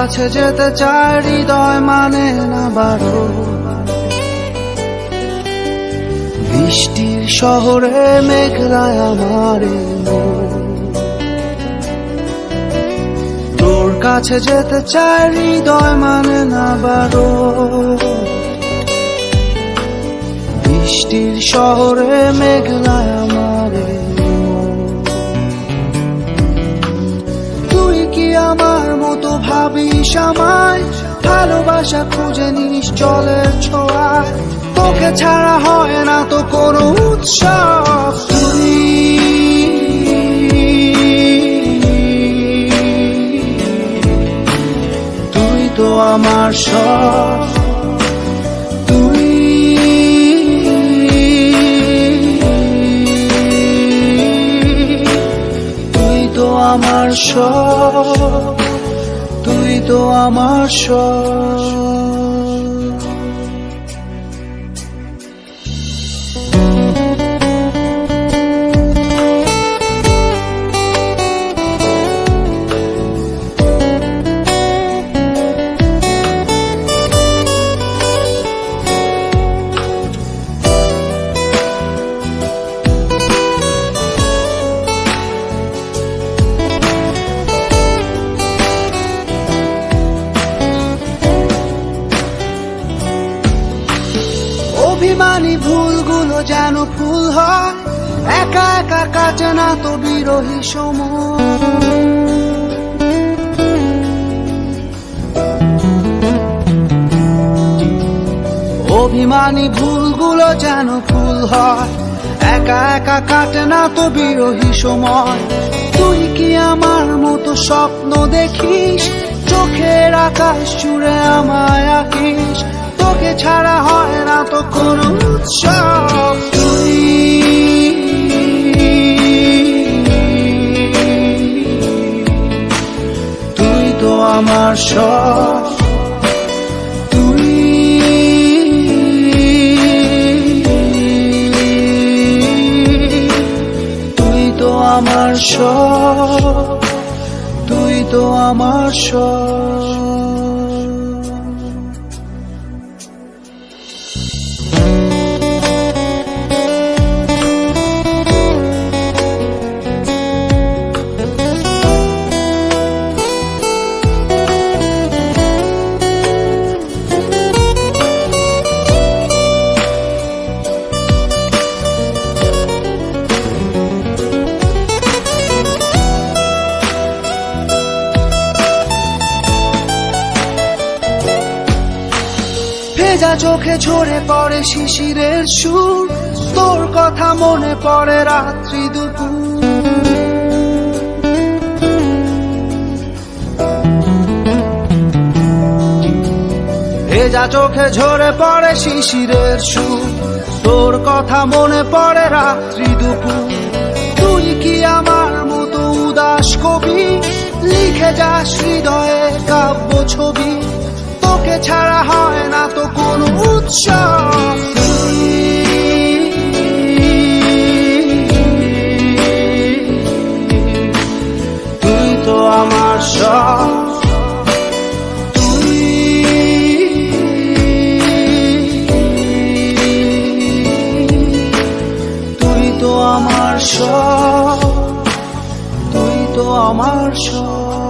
কাছে যেতে চায় হৃদয় মানে না বারো। বৃষ্টির শহরে মেঘলায় আমার তোর কাছে যেতে চায় হৃদয় মানে না বারো। বৃষ্টির শহরে মেঘলায় আমার তুই কি আমার মতো ভাবিস আমায়? ভালোবাসা খুঁজে নিস জলের ছোঁয়ায়, তোকে ছাড়া হয় না তো কোনো উৎসব। তুই তো আমার সব, তুই তো আমার সব, তুই তো আমার সব। অভিমানী ভুলগুলো যেন ফুল হয়, একা একা কাটে না তো বিরহী সময়। অভিমানী ভুলগুলো যেন ফুল হয়, একা একা কাটে না তো বিরহী সময়। তুই কি আমার মতো স্বপ্ন দেখিস? চোখের আকাশ জুড়ে আমায় আঁকিস, তোকে ছাড়া হয় না তো কোনো উৎসব। তুই তো আমার সব, তুই তো আমার সব, তুই তো আমার সব। ভেজা চোখে ঝরে পড়ে শিশিরের সুর, তোর কথা মনে পড়ে রাত্রি দুপুর। ভেজা চোখে ঝরে পড়ে শিশিরের সুর, তোর কথা মনে পড়ে রাত্রি দুপুর। তুই কি আমার মতো উদাস কবি? লিখে যাস হৃদয়ে কাব্য ছবি, তোকে ছাড়া হয় না তো কোনো উৎসব। তুই তো আমার সব, তুই তো আমার সব, তুই তো আমার সব।